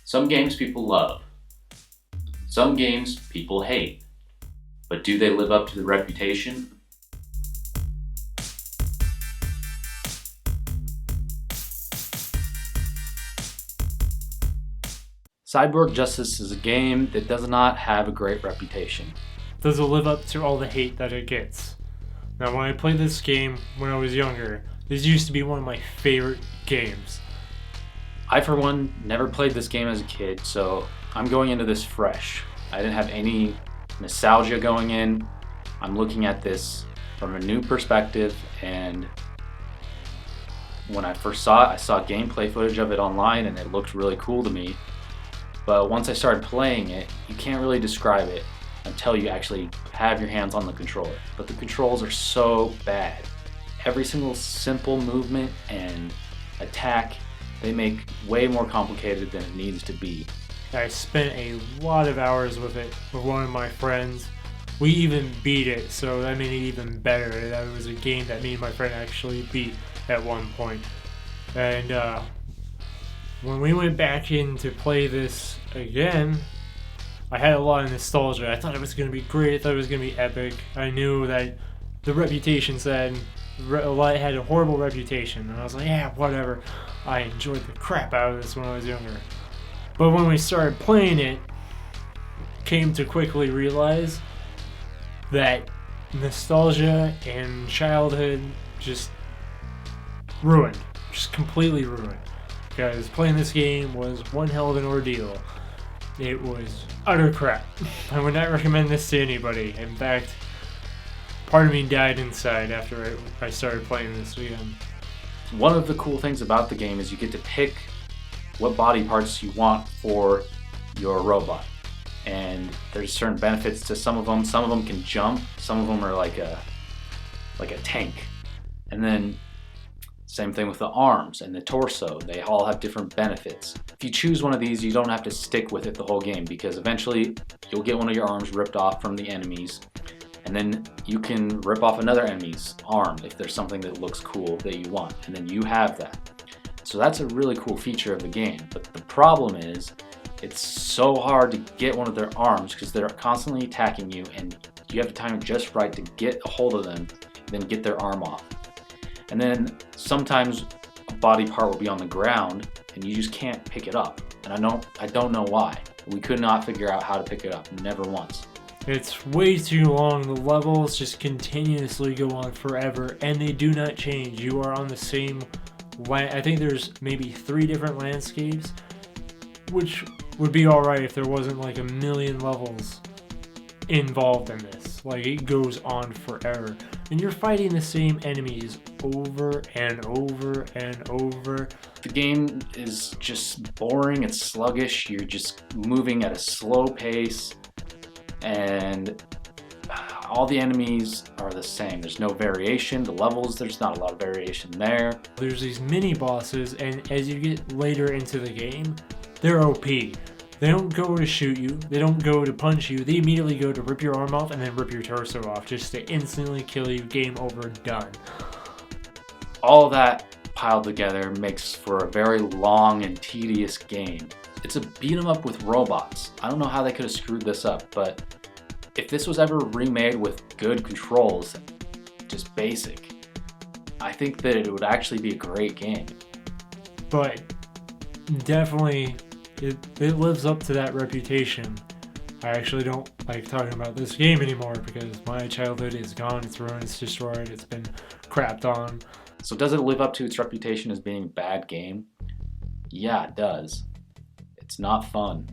Some games people love. Some games people hate. But do they live up to the reputation? Cyborg Justice is a game that does not have a great reputation. Does it live up to all the hate that it gets? Now, when I played this game when I was younger, this used to be one of my favorite games. I, for one, never played this game as a kid, so I'm going into this fresh. I didn't have any nostalgia going in. I'm looking at this from a new perspective, and when I first saw it, I saw gameplay footage of it online and it looked really cool to me. But once I started playing it, you can't really describe it until you actually have your hands on the controller. But the controls are so bad. Every single simple movement and attack, they make way more complicated than it needs to be. I spent a lot of hours with it with one of my friends. We even beat it, so that made it even better. That was a game that me and my friend actually beat at one point. And when we went back in to play this again, I had a lot of nostalgia. I thought it was going to be great. I thought it was going to be epic. I knew that the reputation said it had a horrible reputation, and I was like, yeah, whatever. I enjoyed the crap out of this when I was younger. But when we started playing it, came to quickly realize that nostalgia and childhood just ruined. Just completely ruined. Because playing this game was one hell of an ordeal. It was utter crap. I would not recommend this to anybody. In fact, part of me died inside after I started playing this again. One of the cool things about the game is you get to pick what body parts you want for your robot. And there's certain benefits to some of them. Some of them can jump. Some of them are like a tank. And then same thing with the arms and the torso. They all have different benefits. If you choose one of these, you don't have to stick with it the whole game, because eventually you'll get one of your arms ripped off from the enemies, and then you can rip off another enemy's arm if there's something that looks cool that you want, and then you have that. So that's a really cool feature of the game. But the problem is, it's so hard to get one of their arms because they're constantly attacking you, and you have to time it just right to get a hold of them, then get their arm off. And then sometimes a body part will be on the ground and you just can't pick it up. And I don't know why. We could not figure out how to pick it up, never once. It's way too long. The levels just continuously go on forever and they do not change. You are on the same I think there's maybe 3 different landscapes, which would be alright if there wasn't like a million levels involved in this. Like, it goes on forever. And you're fighting the same enemies over and over and over. The game is just boring, it's sluggish, you're just moving at a slow pace, and all the enemies are the same. There's no variation. The levels, there's not a lot of variation there. There's these mini bosses, and as you get later into the game, they're OP. They don't go to shoot you, they don't go to punch you, they immediately go to rip your arm off and then rip your torso off just to instantly kill you. Game over, done. All that piled together makes for a very long and tedious game. It's a beat 'em up with robots. I don't know how they could have screwed this up, but if this was ever remade with good controls, just basic, I think that it would actually be a great game. But definitely it lives up to that reputation. I actually don't like talking about this game anymore because my childhood is gone, it's ruined, it's destroyed, it's been crapped on. So does it live up to its reputation as being a bad game? Yeah, it does. It's not fun.